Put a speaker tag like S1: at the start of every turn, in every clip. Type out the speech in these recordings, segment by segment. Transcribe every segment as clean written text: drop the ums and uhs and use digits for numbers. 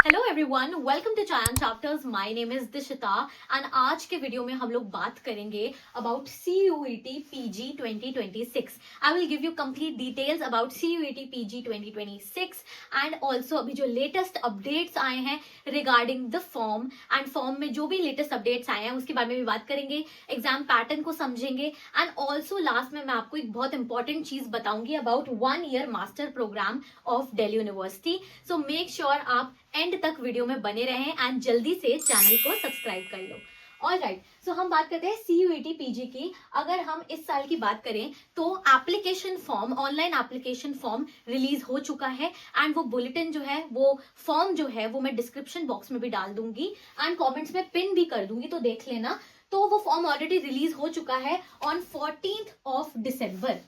S1: Hello everyone, welcome to Chayan chapters. My name is Dishita and आज के video में हम लोग बात करेंगे about CUET PG 2026। I will give you complete details about CUET PG 2026 and also अभी जो लेटेस्ट अपडेट्स आए हैं regarding the form and form में जो भी लेटेस्ट अपडेट्स आए हैं उसके बारे में भी बात करेंगे, एग्जाम पैटर्न को समझेंगे एंड ऑल्सो लास्ट में मैं आपको एक बहुत इंपॉर्टेंट चीज बताऊंगी about 1 year master programme of Delhi University. So make sure आप एंड तक वीडियो में बने रहें एंड जल्दी से चैनल को सब्सक्राइब कर लो। ऑलराइट, सो हम बात करते हैं CUET PG की। अगर हम इस साल की बात करें तो application form, online application form release हो चुका है एंड वो बुलेटिन जो है, वो फॉर्म जो है वो मैं डिस्क्रिप्शन बॉक्स में भी डाल दूंगी एंड कमेंट्स में पिन भी कर दूंगी, तो देख लेना। तो वो फॉर्म ऑलरेडी रिलीज हो चुका है ऑन 14th ऑफ दिसंबर,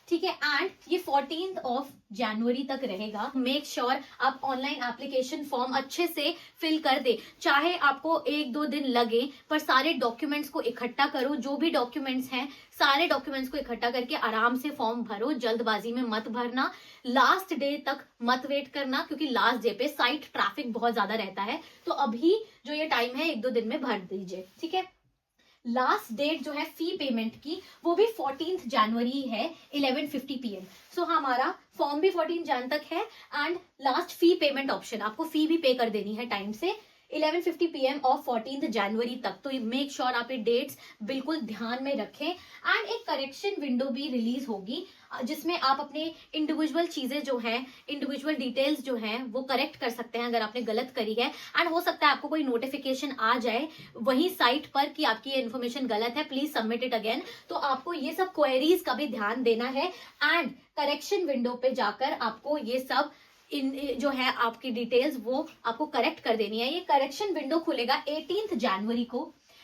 S1: ठीक है, एंड ये 14th ऑफ जनवरी तक रहेगा। मेक श्योर आप ऑनलाइन एप्लीकेशन फॉर्म अच्छे से फिल कर दे, चाहे आपको 1-2 दिन लगे, पर सारे डॉक्यूमेंट्स को इकट्ठा करो। जो भी डॉक्यूमेंट्स हैं सारे डॉक्यूमेंट्स को इकट्ठा करके आराम से फॉर्म भरो, जल्दबाजी में मत भरना, लास्ट डे तक मत वेट करना, क्योंकि लास्ट डे पे साइट ट्रैफिक बहुत ज्यादा रहता है। तो अभी जो ये टाइम है 1-2 दिन में भर दीजिए, ठीक है। लास्ट डेट जो है फी पेमेंट की वो भी 14th जनवरी है 11:50 PM। सो हमारा फॉर्म भी 14 जन तक है and last fee payment option, आपको फी भी पे कर देनी है टाइम से 11:50 PM ऑफ 14th जनवरी तक। तो मेक श्योर आप ये डेट्स बिल्कुल ध्यान में रखें एंड एक करेक्शन विंडो भी रिलीज होगी जिसमें आप अपने इंडिविजुअल चीजें जो हैं, इंडिविजुअल डिटेल्स जो हैं वो करेक्ट कर सकते हैं अगर आपने गलत करी है। एंड हो सकता है आपको कोई नोटिफिकेशन आ जाए वही साइट पर कि आपकी ये इन्फॉर्मेशन गलत है, प्लीज सबमिट इट अगेन। तो आपको ये सब क्वेरीज का भी ध्यान देना है एंड करेक्शन विंडो पे जाकर आपको ये सब जो है आपकी डिटेल्स वो आपको करेक्ट कर देनी है। ये करेक्शन विंडो खुलेगा 18th जनवरी को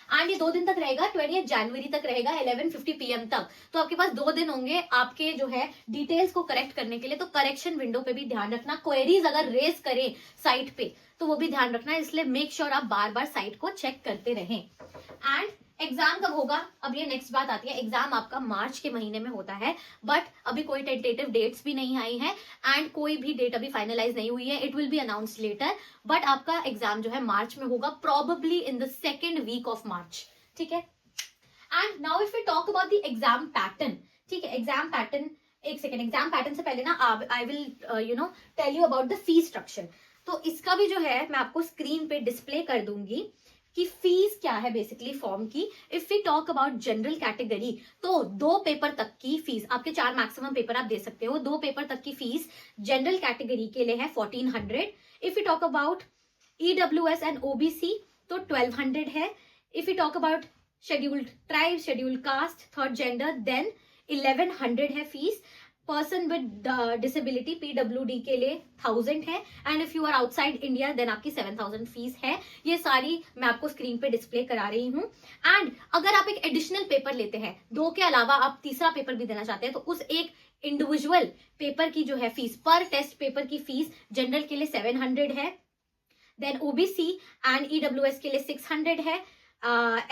S1: एंड ये 2 दिन तक रहेगा, 20th जनवरी तक रहेगा 11:50 PM तक। तो आपके पास 2 दिन होंगे आपके जो है डिटेल्स को करेक्ट करने के लिए। तो करेक्शन विंडो पे भी ध्यान रखना, क्वेरीज अगर रेज करें साइट पे तो वो भी ध्यान रखना, इसलिए मेक श्योर आप बार बार साइट को चेक करते रहें। एंड एग्जाम कब होगा, अब ये नेक्स्ट बात आती है। एग्जाम आपका मार्च के महीने में होता है, बट अभी कोई टेंटेटिव डेट्स भी नहीं आई है एंड कोई भी डेट अभी फाइनलाइज नहीं हुई है। It will be announced later, but आपका एग्जाम जो है मार्च में होगा, probably in the 2nd week of March, ठीक है। And now if we talk about the exam pattern, ठीक है, एग्जाम पैटर्न, एक सेकेंड, एग्जाम पैटर्न से पहले ना I will tell you about the fee structure. तो इसका भी जो है मैं आपको स्क्रीन पे डिस्प्ले कर दूंगी कि फीस क्या है बेसिकली फॉर्म की। If we talk about general category तो 2 पेपर तक की फीस, आपके 4 मैक्सिमम पेपर आप दे सकते हो, 2 पेपर तक की फीस जनरल कैटेगरी के लिए है 1400। If you talk about EWS and OBC तो 1200 है। If you talk about scheduled tribe, scheduled caste, third gender then 1100 है fees. Person with disability PWD के लिए 1000 है and if you are outside India then आपकी 7000 फीस है। ये सारी मैं आपको स्क्रीन पे डिस्प्ले करा रही हूँ। एंड अगर आप एक एडिशनल पेपर लेते हैं, 2 के अलावा आप तीसरा पेपर भी देना चाहते हैं, तो उस एक इंडिविजुअल पेपर की जो है फीस, पर टेस्ट पेपर की फीस जनरल के लिए 700 है, देन OBC एंड EWS के लिए 600 है,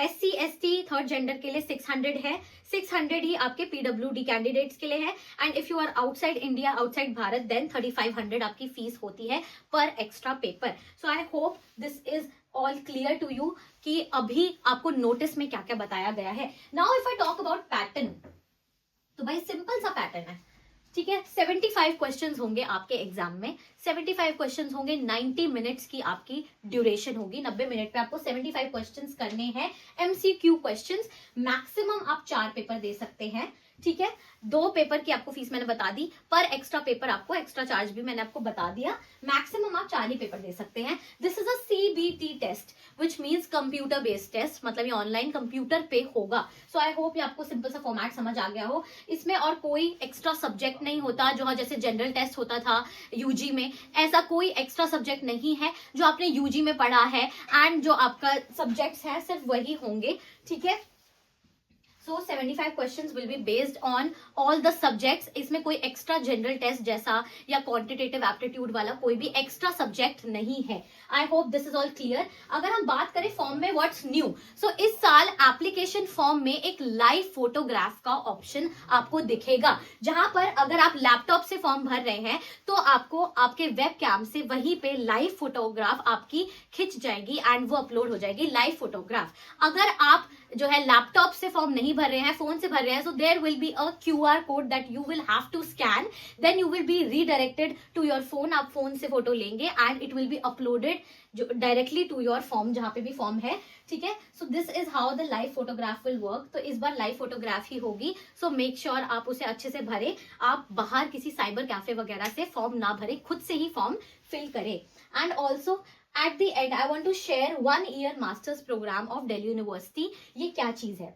S1: SC ST थर्ड जेंडर के लिए 600 है, 600 ही आपके PWD कैंडिडेट्स के लिए है। And if you are outside India, outside Bharat then 3500 आपकी फीस होती है पर extra paper. So I hope this is all clear to you कि अभी आपको नोटिस में क्या क्या बताया गया है। Now if I talk about pattern, तो भाई सिंपल सा पैटर्न है, ठीक है। 75 क्वेश्चंस होंगे आपके एग्जाम में, 75 क्वेश्चंस होंगे, 90 मिनट्स की आपकी ड्यूरेशन होगी। 90 मिनट पे आपको 75 क्वेश्चंस करने हैं, MCQ क्वेश्चंस। मैक्सिमम आप 4 पेपर दे सकते हैं, ठीक है। 2 पेपर की आपको फीस मैंने बता दी, पर एक्स्ट्रा पेपर आपको एक्स्ट्रा चार्ज भी मैंने आपको बता दिया। मैक्सिमम आप 4 ही पेपर दे सकते हैं। This is a CBT test which means computer based test, मतलब ये ऑनलाइन कंप्यूटर पे होगा। सो आई होप ये आपको सिंपल सा फॉर्मेट समझ आ गया हो। इसमें और कोई एक्स्ट्रा सब्जेक्ट नहीं होता, जो जैसे जनरल टेस्ट होता था UG में, ऐसा कोई एक्स्ट्रा सब्जेक्ट नहीं है। जो आपने UG में पढ़ा है एंड जो आपका सब्जेक्ट्स है सिर्फ वही होंगे, ठीक है। सो 75 questions will be based on all the subjects. इसमें कोई एक्स्ट्रा जनरल टेस्ट जैसा या क्वांटिटेटिव एप्टीट्यूड वाला कोई भी एक्स्ट्रा सब्जेक्ट नहीं है. आई hope this is all clear. अगर हम बात करें फॉर्म में व्हाट्स न्यू, सो इस साल एप्लीकेशन फॉर्म में एक लाइव फोटोग्राफ का ऑप्शन आपको दिखेगा, जहां पर अगर आप लैपटॉप से फॉर्म भर रहे हैं तो आपको आपके वेब कैम से वहीं पे लाइव फोटोग्राफ आपकी खिंच जाएगी एंड वो अपलोड हो जाएगी लाइव फोटोग्राफ. अगर आप जो है लैपटॉप से फॉर्म नहीं भर रहे हैं, फोन से भर रहे हैं, so there will be a QR code that you will have to scan, then you will be redirected to your phone. आप फोन से फोटो लेंगे and it will be uploaded जो डायरेक्टली टू योर फॉर्म, जहां पे भी form है. ठीक है, so this is how the live photograph will work. तो इस बार लाइव फोटोग्राफ ही होगी, सो मेक श्योर आप उसे अच्छे से भरे. आप बाहर किसी साइबर कैफे वगैरह से फॉर्म ना भरे, खुद से ही फॉर्म फिल करें. And also at the end I want to share 1 year masters program of Delhi University. ये क्या चीज है?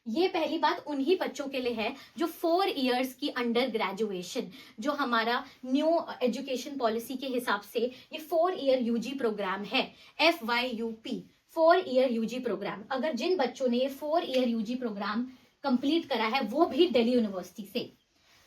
S1: ये पहली बात उन्हीं बच्चों के लिए है जो 4 इयर्स की अंडर ग्रेजुएशन, जो हमारा न्यू एजुकेशन पॉलिसी के हिसाब से ये 4 ईयर यूजी प्रोग्राम है, FYUP 4 ईयर यूजी प्रोग्राम. अगर जिन बच्चों ने ये 4 ईयर यूजी प्रोग्राम कंप्लीट करा है वो भी दिल्ली यूनिवर्सिटी से,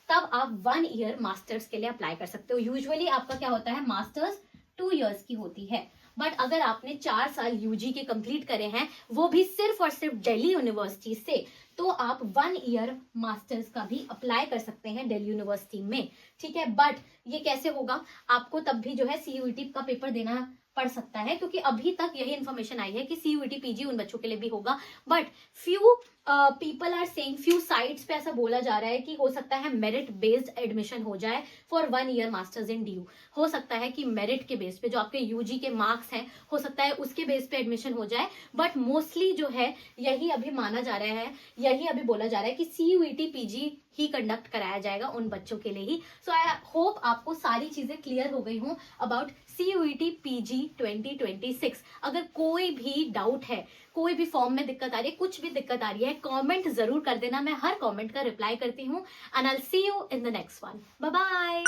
S1: तब आप 1 ईयर मास्टर्स के लिए अप्लाई कर सकते हो. यूजुअली आपका क्या होता है, मास्टर्स 2 इयर्स की होती है, बट अगर आपने 4 साल यूजी के कंप्लीट करे हैं, वो भी सिर्फ और सिर्फ दिल्ली यूनिवर्सिटी से, तो आप 1 ईयर मास्टर्स का भी अप्लाई कर सकते हैं दिल्ली यूनिवर्सिटी में. ठीक है, बट ये कैसे होगा, आपको तब भी जो है CUET का पेपर देना पड़ सकता है, क्योंकि अभी तक यही इन्फॉर्मेशन आई है कि CUET PG उन बच्चों के लिए भी होगा. But few people are saying, few sites पे ऐसा बोला जा रहा है कि हो सकता है मेरिट बेस्ड एडमिशन हो जाए for 1 year masters in DU. हो सकता है कि मेरिट के बेस पे, जो आपके यूजी के मार्क्स हैं, हो सकता है उसके बेस पे एडमिशन हो जाए. बट मोस्टली जो है यही अभी माना जा रहा है, यही अभी बोला जा रहा है कि CUET PG ही कंडक्ट कराया जाएगा उन बच्चों के लिए ही. सो आई होप आपको सारी चीजें क्लियर हो गई हूं अबाउट CUET PG 2026. अगर कोई भी डाउट है, कोई भी फॉर्म में दिक्कत आ रही है, कुछ भी दिक्कत आ रही है, कमेंट जरूर कर देना. मैं हर कमेंट का रिप्लाई करती हूँ. And I will see you in the next one. Bye bye.